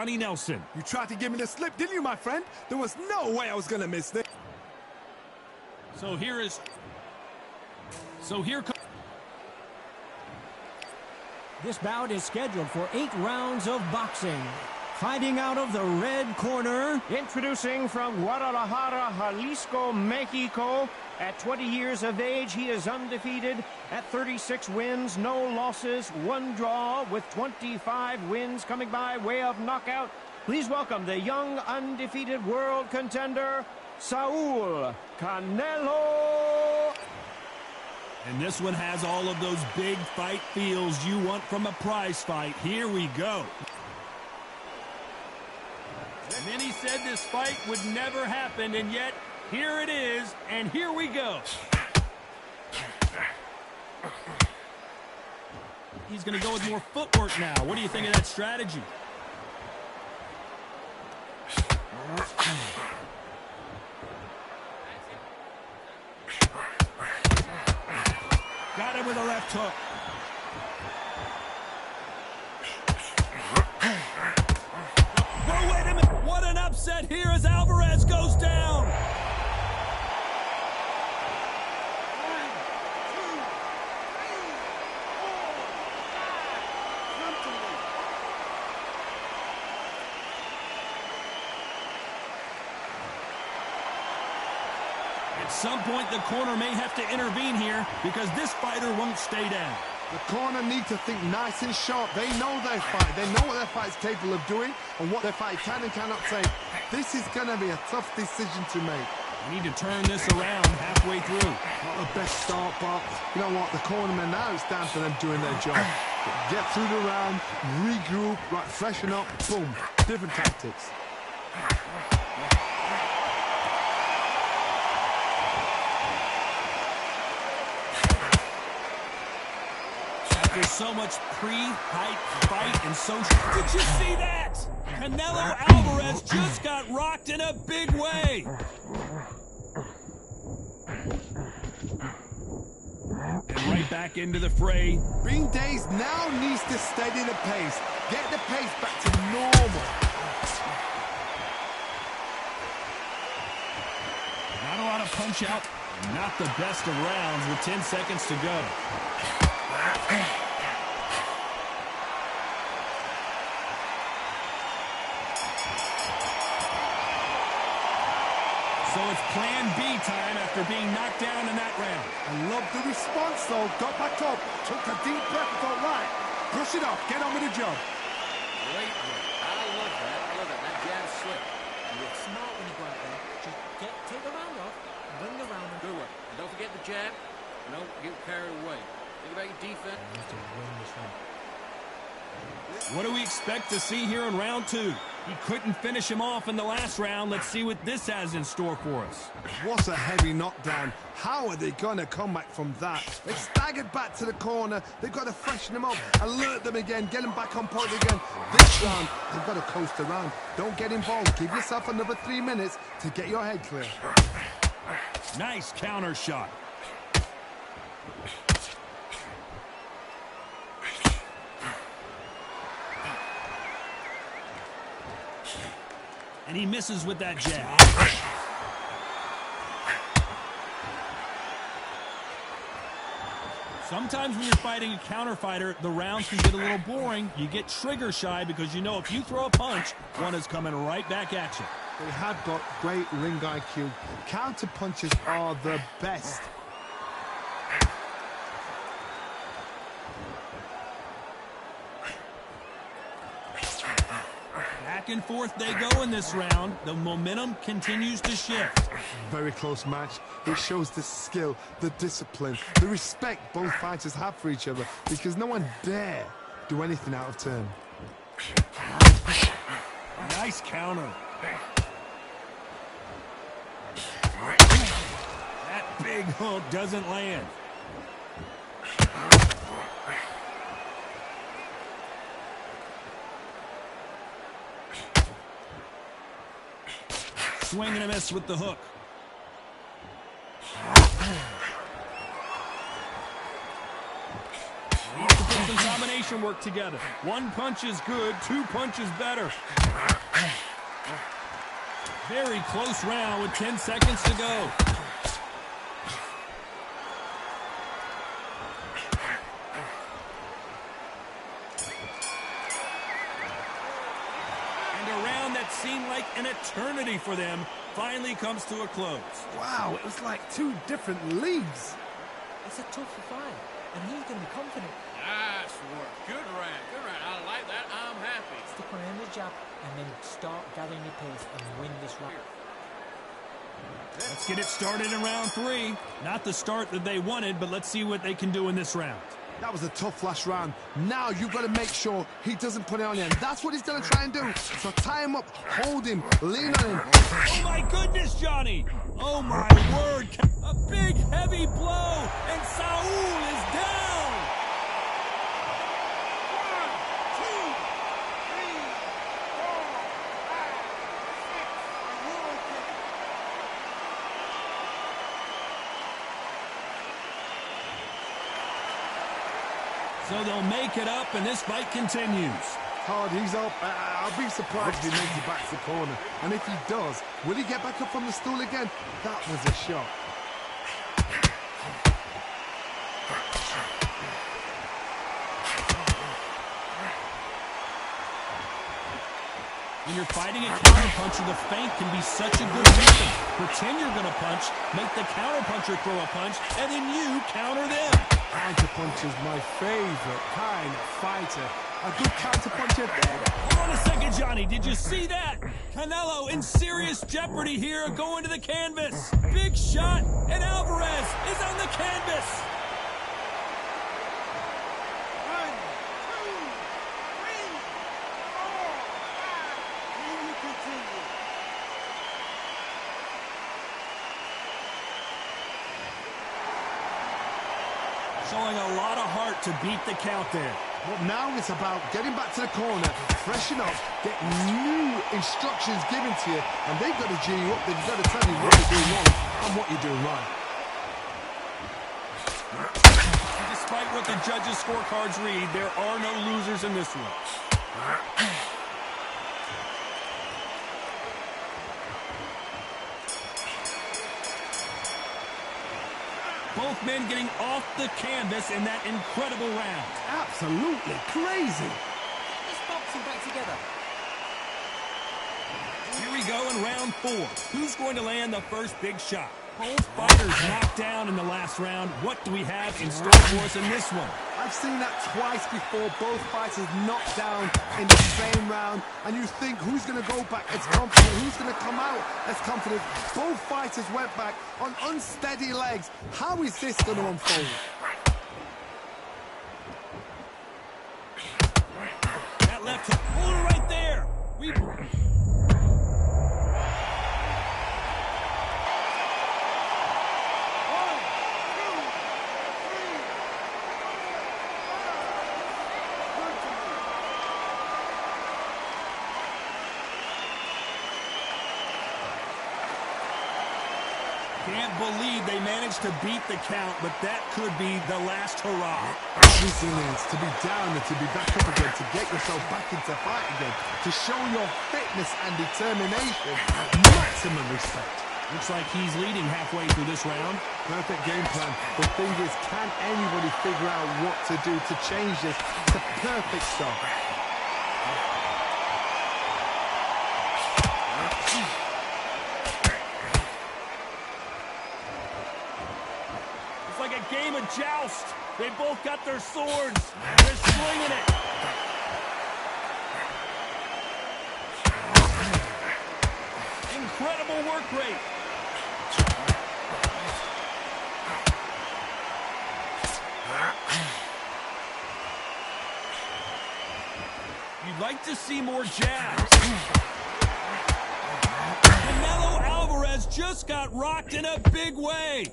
Nelson. You tried to give me the slip, didn't you, my friend? There was no way I was going to miss this. Here comes. This bout is scheduled for 8 rounds of boxing. Fighting out of the red corner. Introducing from Guadalajara, Jalisco, Mexico. At 20 years of age, he is undefeated at 36 wins, no losses, 1 draw, with 25 wins coming by way of knockout. Please welcome the young, undefeated world contender, Saul Canelo. And this one has all of those big fight feels you want from a prize fight. Here we go. Many said this fight would never happen, and yet here it is, and here we go. He's going to go with more footwork now. What do you think of that strategy? Got him with a left hook. Whoa, wait a minute. What an upset here as Alvarez goes down. At some point, the corner may have to intervene here because this fighter won't stay down. The corner need to think nice and sharp. They know their fight. They know what their fight is capable of doing and what their fight can and cannot take. This is going to be a tough decision to make. We need to turn this around halfway through. Not the best start, but you know what? The cornermen now, it's down to them doing their job. Get through the round, regroup, right, freshen up, boom. Different tactics. There's so much pre-hype fight and social. Did you see that? Canelo Alvarez just got rocked in a big way. And right back into the fray. Green Days now needs to steady the pace. Get the pace back to normal. Not a lot of punch out. Not the best of rounds with 10 seconds to go. So it's plan B time after being knocked down in that round. I love the response, though. Got back up, took a deep breath, thought, right, brush it off, get on with the job. Great work. I love that. I love that. That jab slick. You're smart when you go out there. Just take the round off, bring the round in. Good work. And don't forget the jab. Don't get carried away. Think about your defense. What do we expect to see here in round 2? He couldn't finish him off in the last round. Let's see what this has in store for us. What's a heavy knockdown? How are they going to come back from that? They staggered back to the corner. They've got to freshen them up, alert them again, get them back on point again. This round, they've got to coast around. Don't get involved. Give yourself another 3 minutes to get your head clear. Nice counter shot. And he misses with that jab. Sometimes when you're fighting a counter fighter, the rounds can get a little boring. You get trigger shy because you know if you throw a punch, one is coming right back at you. They have got great ring IQ. Counter punches are the best. Back and forth they go in this round. The momentum continues to shift. Very close match. It shows the skill, the discipline, the respect both fighters have for each other because no one dare do anything out of turn. Nice counter. That big hook doesn't land. Swing and a miss with the hook. Needs to put some combination combination work together. One punch is good, two punches better. Very close round with 10 seconds to go. And a round that seemed like an eternity for them finally comes to a close. Wow, it was like two different leagues. It's a tough fight, and he's going to be confident. Nice work. Good round. Good round. I like that. I'm happy. Stick on him the jab, and then start gathering your pace and win this round. Let's get it started in round 3. Not the start that they wanted, but let's see what they can do in this round. That was a tough last round. Now you've got to make sure he doesn't put it on you. And that's what he's going to try and do. So tie him up, hold him, lean on him. Oh my goodness, Johnny! Oh my word! A big heavy blow, and Saul is down! 1, 2, 3, 4, 5, 6, 7, 8. So they'll make it up, and this fight continues. Hard, he's up. I'll be surprised if he makes it back to the corner. And if he does, will he get back up from the stool again? That was a shot. When you're fighting a counterpuncher, the feint can be such a good weapon. Pretend you're going to punch, make the counterpuncher throw a punch, and then you counter them. Counterpuncher's my favorite kind of fighter. A good counterpuncher. Hold on a second, Johnny. Did you see that? Canelo in serious jeopardy here going to the canvas. Big shot, and Alvarez is on the canvas. 1, 2, 3, 4, 5. Can you continue? Showing a lot of heart to beat the count there. But now it's about getting back to the corner, freshen up, get new instructions given to you, and they've got to G you up. They've got to tell you what you're doing wrong and what you're doing right. Despite what the judges' scorecards read, there are no losers in this one. Both men getting off the canvas in that incredible round. Absolutely crazy. Let's boxing back together. Here we go in round 4. Who's going to land the first big shot? Both fighters knocked down in the last round. What do we have in store for us in this one? I've seen that twice before. Both fighters knocked down in the same round. And you think, who's going to go back as confident? Who's going to come out as confident? Both fighters went back on unsteady legs. How is this going to unfold? That left hook. Hold it right there. Can't believe they managed to beat the count, but that could be the last hurrah. Resilience, to be down and to be back up again, to get yourself back into fight again, to show your fitness and determination. Maximum respect. Looks like he's leading halfway through this round. Perfect game plan. The thing is, can anybody figure out what to do to change this? It's a perfect start. It's like a game of joust. They both got their swords. They're swinging it. Incredible work rate. You'd like to see more jabs. Canelo Alvarez just got rocked in a big way.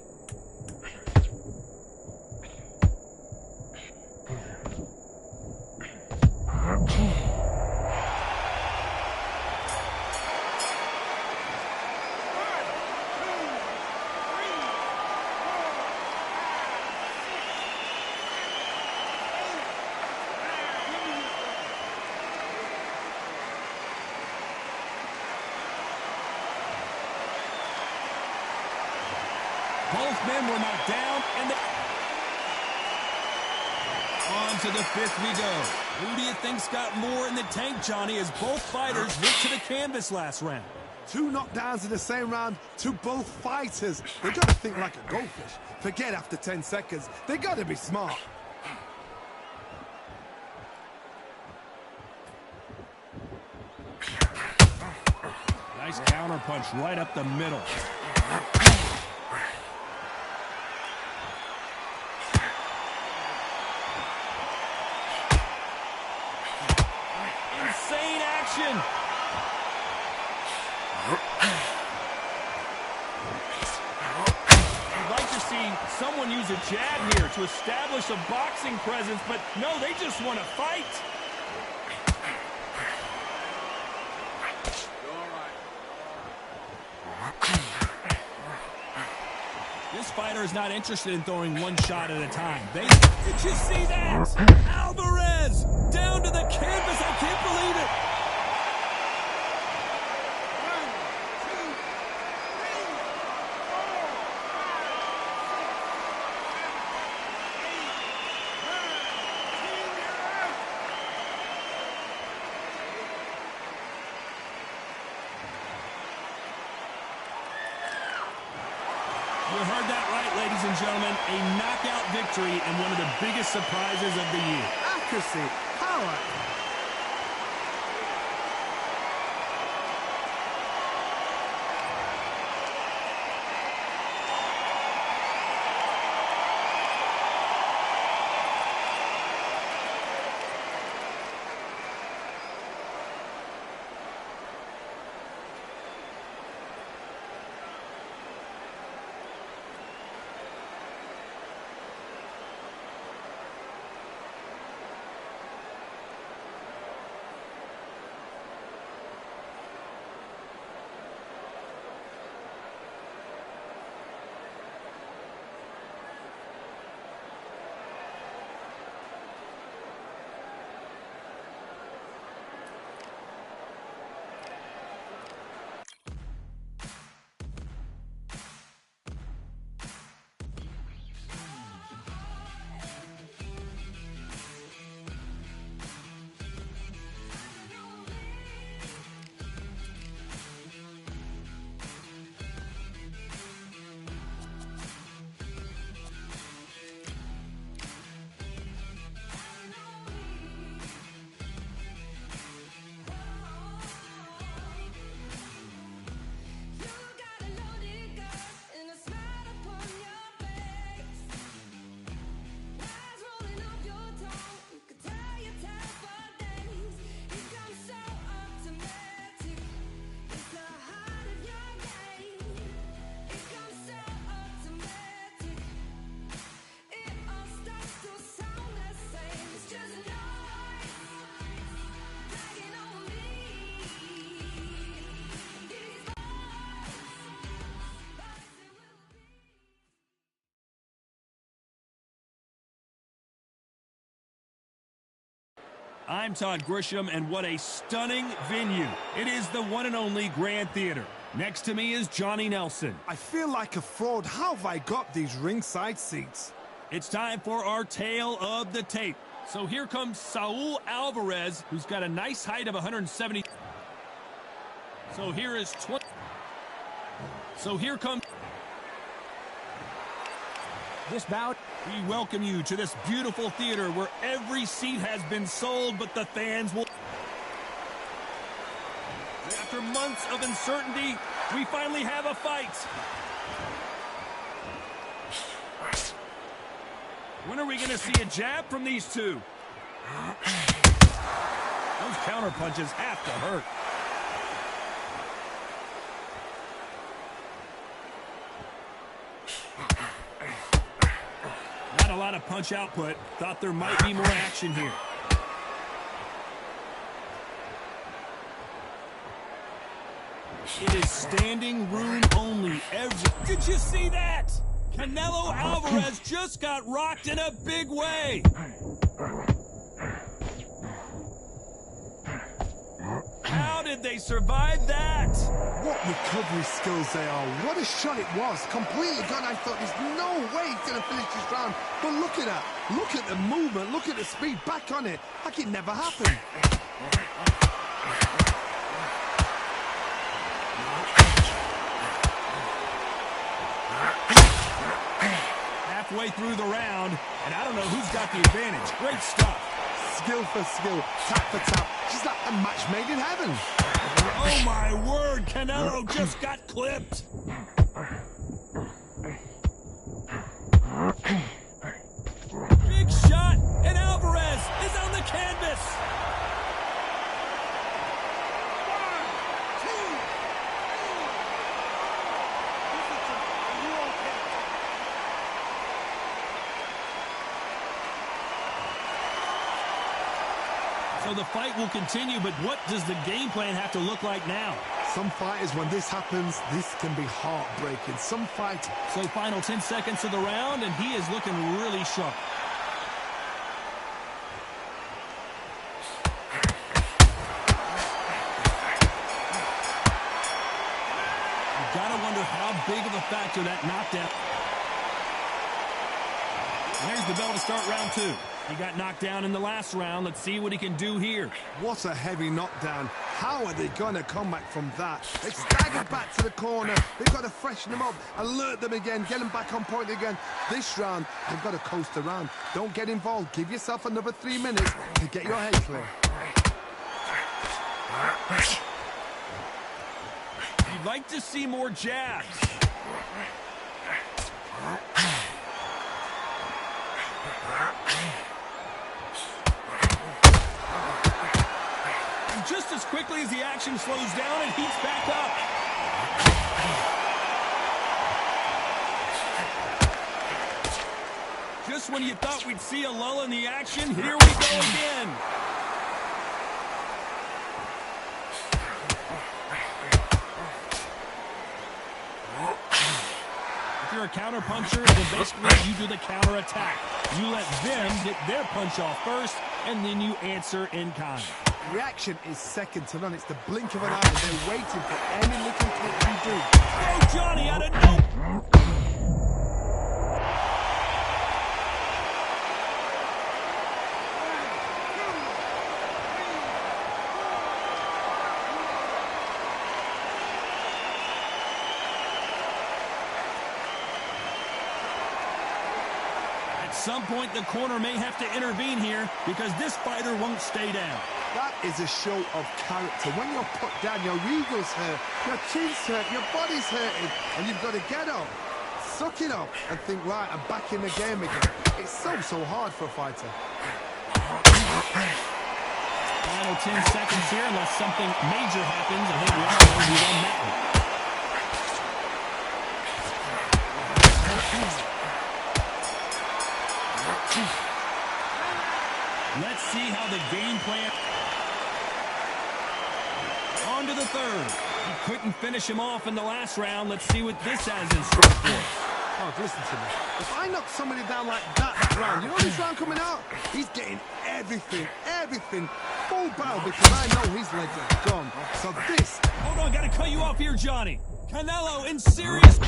Both men were knocked down, and on to the fifth we go. Who do you think's got more in the tank, Johnny, as both fighters went to the canvas last round? 2 knockdowns in the same round to both fighters. They got to think like a goldfish. Forget after 10 seconds. They got to be smart. Nice counter punch right up the middle. Insane action. I'd like to see someone use a jab here to establish a boxing presence, but no, they just want to fight. This fighter is not interested in throwing one shot at a time. Did you see that? Alvarez down to the canvas. I can't believe it. You heard that right, ladies and gentlemen. A knockout victory and one of the biggest surprises of the year. Accuracy, power. I'm Todd Grisham, and what a stunning venue. It is the one and only Grand Theater. Next to me is Johnny Nelson. I feel like a fraud. How have I got these ringside seats? It's time for our tale of the tape. So here comes Saul Alvarez, who's got a nice height of 170. So here is 20. So here comes... This bout. We welcome you to this beautiful theater where every seat has been sold, but the fans will... After months of uncertainty, we finally have a fight. When are we going to see a jab from these two? Those counter punches have to hurt. Not a lot of punch output. Thought there might be more action here. It is standing room only. Did you see that? Canelo Alvarez just got rocked in a big way. How did they they survived that. What recovery skills they are. What a shot it was. Completely gone. I thought there's no way he's going to finish this round. But look at that. Look at the movement. Look at the speed. Back on it. Like it never happened. Halfway through the round, and I don't know who's got the advantage. Great stuff. Skill for skill, tap for tap. Just like a match made in heaven. Oh my word, Canelo just got clipped. Big shot, and Alvarez is on the canvas. So the fight will continue, but what does the game plan have to look like now? Some fighters, when this happens, this can be heartbreaking. Some fight. So final 10 seconds of the round, and he is looking really sharp. You gotta wonder how big of a factor that knockdown. And there's the bell to start round 2. He got knocked down in the last round. Let's see what he can do here. What a heavy knockdown. How are they going to come back from that? They staggered back to the corner. They've got to freshen them up, alert them again, get them back on point again. This round, they've got to coast around. Don't get involved. Give yourself another 3 minutes to get your head clear. You'd like to see more jabs. And just as quickly as the action slows down, it heats back up. Just when you thought we'd see a lull in the action, here we go again. If you're a counter puncher, then basically you do the counter attack. You let them get their punch off first, and then you answer in kind. Reaction is second to none. It's the blink of an eye. They're waiting for any little kick you do. Oh, Johnny, out of no... At some point, the corner may have to intervene here because this fighter won't stay down. That is a show of character. When you're put down, your ego's hurt, your chin's hurt, your body's hurting, and you've got to get up, suck it up, and think, right, I'm back in the game again. It's so hard for a fighter. Final 10 seconds here, unless something major happens. I think we all know who won that one. Let's see how the game plan... On to the third. He couldn't finish him off in the last round. Let's see what this has in store for us. Oh, listen to me. If I knock somebody down like that round, you know this round coming out? He's getting everything, full barrel because I know his legs are gone. So this... Hold on, gotta cut you off here, Johnny. Canelo in serious...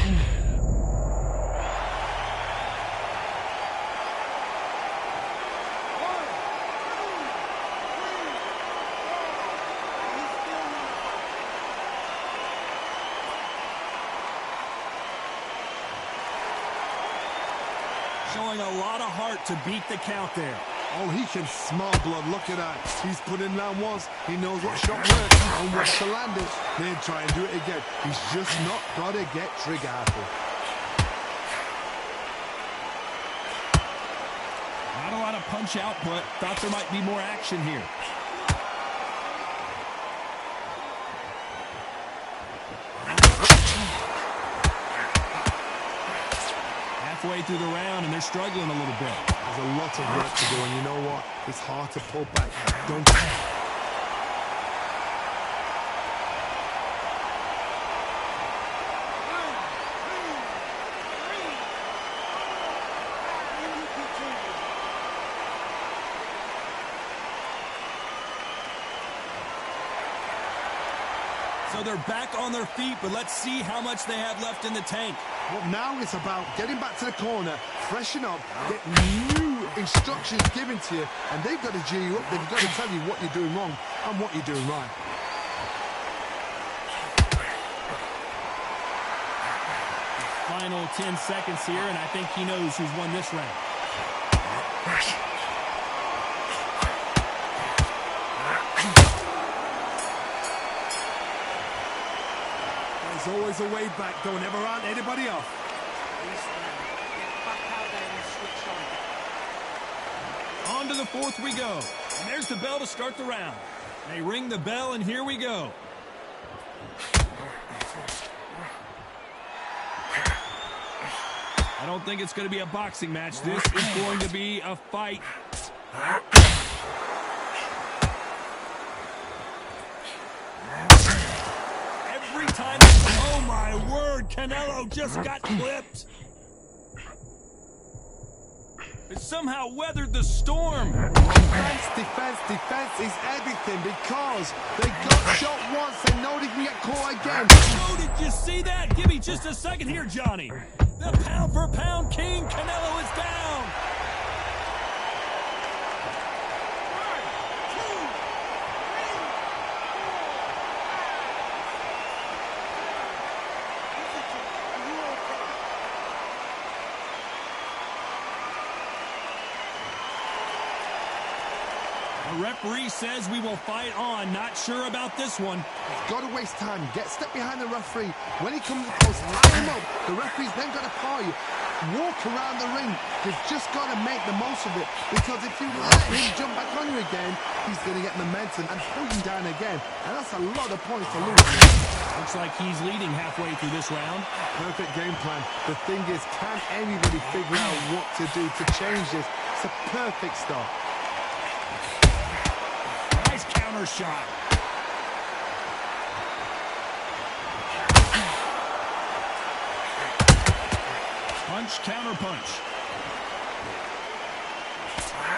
Showing a lot of heart to beat the count there. Oh, he can smell blood. Look at that. He's put in round once. He knows what shot works and where to land it. Then try and do it again. He's just not got to get trigger happy. Not a lot of punch output. Thought there might be more action here. Halfway through the round, and they're struggling a little bit. There's a lot of work to do, and you know what? It's hard to pull back. Don't... So they're back on their feet, but let's see how much they have left in the tank. Well, now it's about getting back to the corner, freshen up, get new instructions given to you, and they've got to G you up. They've got to tell you what you're doing wrong and what you're doing right. Final 10 seconds here, and I think he knows who's won this round. There's always a way back. Don't ever round anybody off. Get back out there and switch on. On to the fourth we go. And there's the bell to start the round. They ring the bell, and here we go. I don't think it's going to be a boxing match. This is going to be a fight. Every time... Oh, my word. Canelo just got clipped. It somehow weathered the storm. Defense is everything because they got shot once. They know they can get caught again. Oh, did you see that? Give me just a second here, Johnny. The pound-for-pound king, Canelo, is down. 1, 2, 3. The referee says we will fight on. Not sure about this one. Got to waste time. Get step behind the referee. When he comes close, line him up. The referee's then got to call you. Walk around the ring. You've just got to make the most of it. Because if you let him jump back on you again, he's going to get momentum and pull you down again. And that's a lot of points to lose. Looks like he's leading halfway through this round. Perfect game plan. The thing is, can anybody figure out what to do to change this? It's a perfect start. Nice counter shot. Punch, counter punch.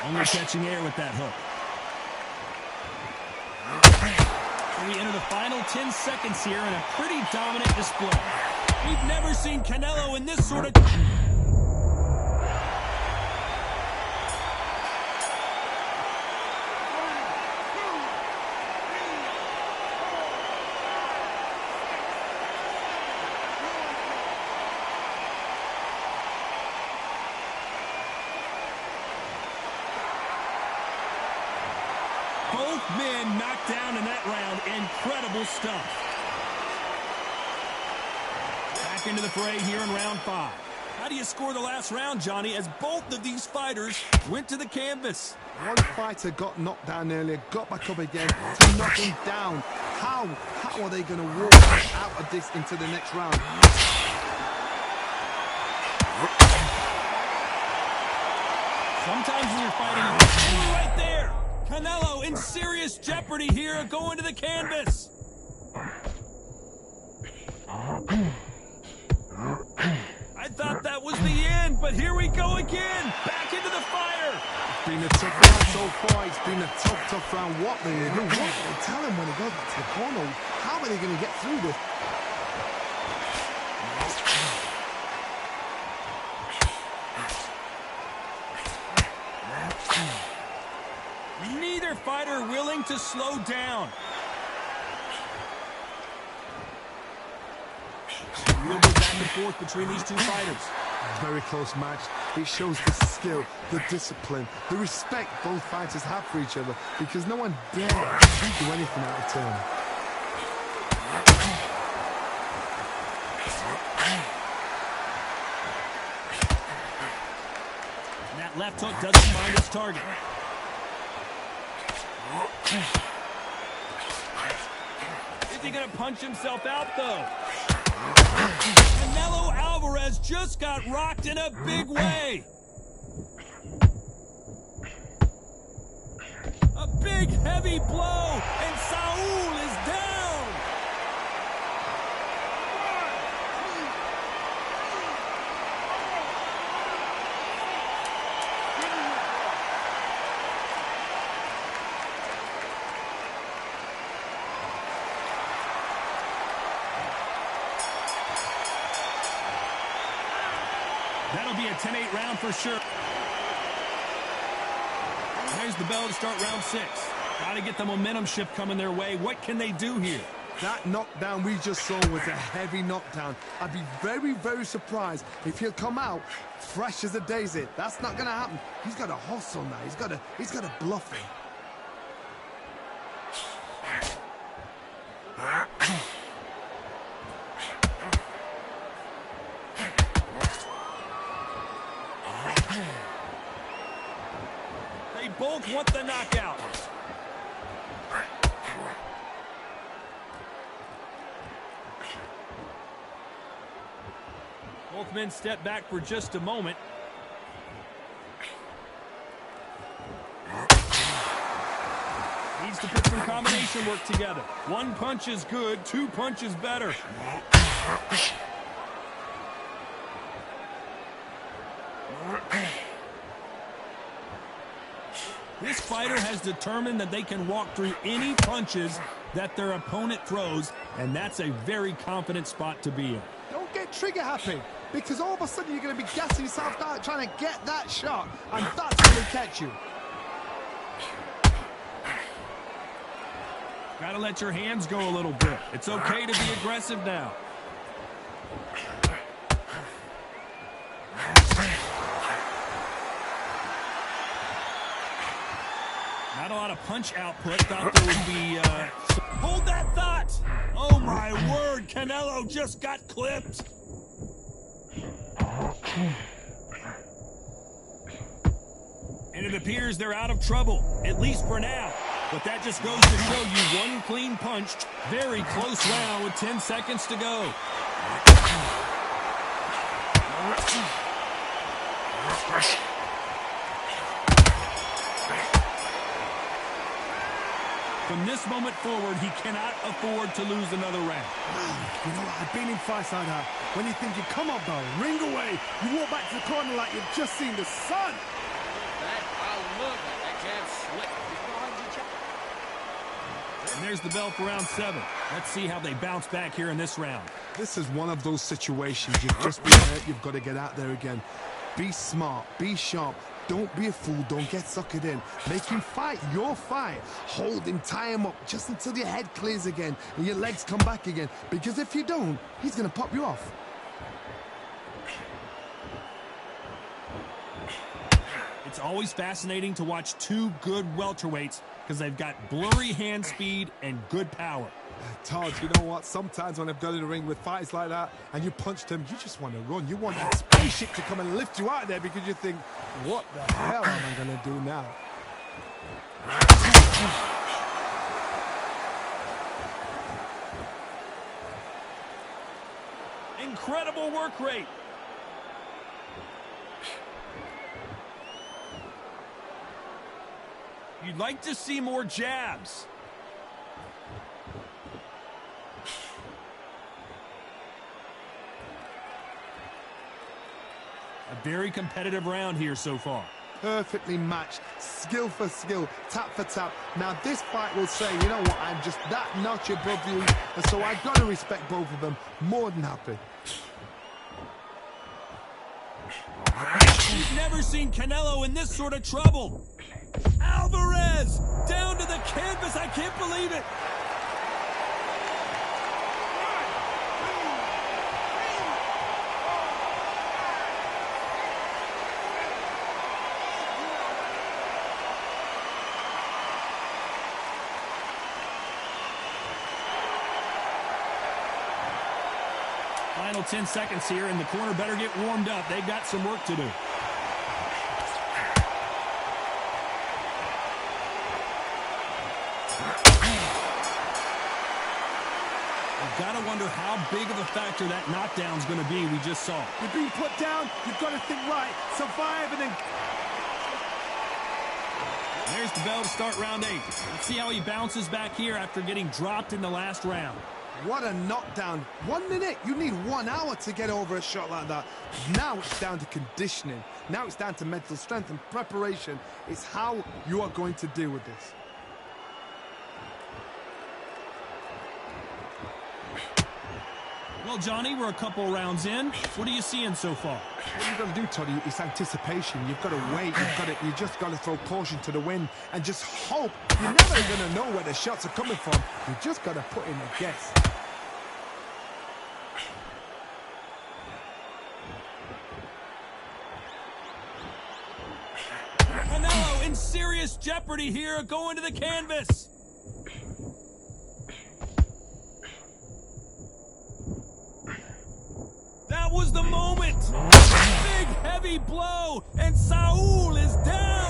Only catching air with that hook. So we enter the final 10 seconds here in a pretty dominant display. We've never seen Canelo in this sort of... Both men knocked down in that round. Incredible stuff. Back into the fray here in round 5. How do you score the last round, Johnny, as both of these fighters went to the canvas? One fighter got knocked down earlier, got back up again to knock him down. How are they going to walk out of this into the next round? Sometimes when you're fighting, oh, right there. Canelo in serious jeopardy here, going to the canvas. I thought that was the end, but here we go again. Back into the fire. It's been a tough round so far. It's been a tough round. What they do? What they tell him when he goes back to the corner? How are they going to get through this? Neither fighter willing to slow down. We'll go back and forth between these two fighters. Very close match. It shows the skill, the discipline, the respect both fighters have for each other because no one dare do anything out of turn. And that left hook doesn't find its target. Is he going to punch himself out, though? Canelo Alvarez just got rocked in a big way. A big, heavy blow, and Saul is down. That'll be a 10-8 round for sure. There's the bell to start round 6. Got to get the momentum shift coming their way. What can they do here? That knockdown we just saw was a heavy knockdown. I'd be very, very surprised if he'll come out fresh as a daisy. That's not going to happen. He's got to hustle now. He's got to bluff him. They both want the knockout. Both men step back for just a moment. Needs to put some combination work together. One punch is good, 2 punches better. This fighter has determined that they can walk through any punches that their opponent throws, and that's a very confident spot to be in. Don't get trigger happy, because all of a sudden you're going to be gassing yourself out trying to get that shot, and that's going to catch you. Got to let your hands go a little bit. It's okay to be aggressive now. Not a lot of punch output. Thought there would be... Hold that thought! Oh, my word. Canelo just got clipped. And it appears they're out of trouble, at least for now. But that just goes to show you one clean punch. Very close round with 10 seconds to go. From this moment forward, he cannot afford to lose another round. You know, I've been in fights like that. When you think you come up, though, ring away. You walk back to the corner like you've just seen the sun. I love it. That jab slick. And there's the bell for round 7. Let's see how they bounce back here in this round. This is one of those situations. You've just been hurt. You've got to get out there again. Be smart. Be sharp. Don't be a fool. Don't get suckered in. Make him fight your fight. Hold him, tie him up just until your head clears again and your legs come back again. Because if you don't, he's going to pop you off. It's always fascinating to watch two good welterweights because they've got blurry hand speed and good power. Todd, you know what? Sometimes when I've got in the ring with fights like that and you punch them, you just want to run. You want that spaceship to come and lift you out of there because you think, what the hell am I going to do now? Incredible work rate. You'd like to see more jabs. A very competitive round here so far. Perfectly matched, skill for skill, tap for tap. Now this fight will say, you know what, I'm just that notch above you, and so I've got to respect both of them. More than happy. We've never seen Canelo in this sort of trouble. Alvarez down to the canvas. I can't believe it. Final 10 seconds here, and the corner better get warmed up. They've got some work to do. You've got to wonder how big of a factor that knockdown's going to be we just saw. You're being put down, you've got to think right, survive, and then... There's the bell to start round 8. Let's see how he bounces back here after getting dropped in the last round. What a knockdown. 1 minute. You need 1 hour to get over a shot like that. Now it's down to conditioning. Now it's down to mental strength and preparation. It's how you are going to deal with this. Well, Johnny, we're a couple rounds in. What are you seeing so far? What you've got to do, Toddy, is anticipation. You've got to wait. You just got to throw caution to the wind and just hope. You're never going to know where the shots are coming from. You just got to put in a guess. Canelo in serious jeopardy here, going to the canvas. That was the moment. Big, heavy blow, and Saul is down.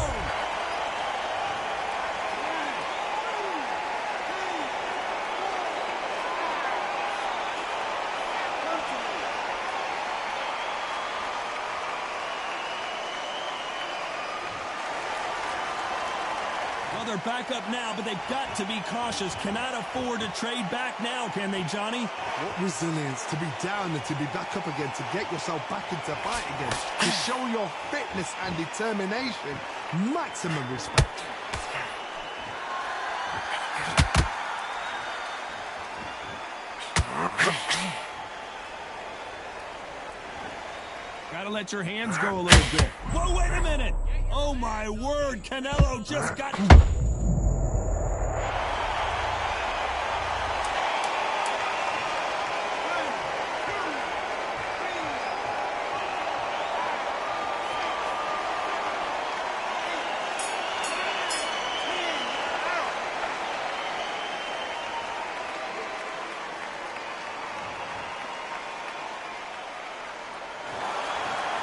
Well, they're back up now, but they've got to be cautious. Cannot afford to trade back now, can they, Johnny? What resilience to be down and to be back up again, to get yourself back into fight again, to show your fitness and determination. Maximum respect. Gotta let your hands go a little bit. Whoa, wait a minute. Oh, my word. Canelo just got...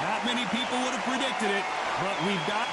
Not many people would have predicted it, but we've got...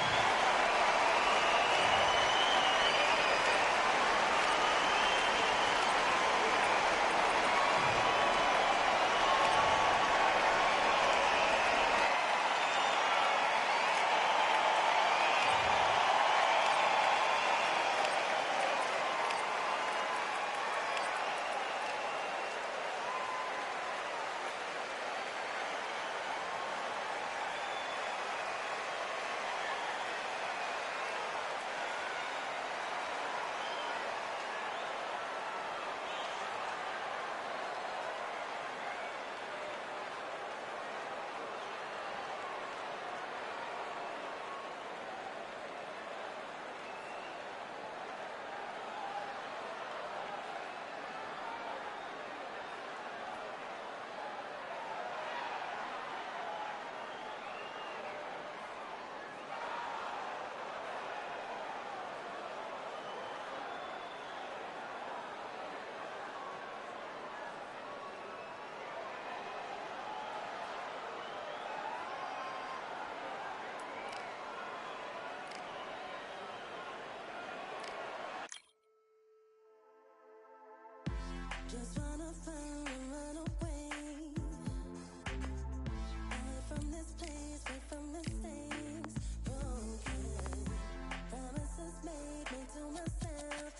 Just wanna find and run away. Away from this place, away from mistakes. Broken promises made me to myself.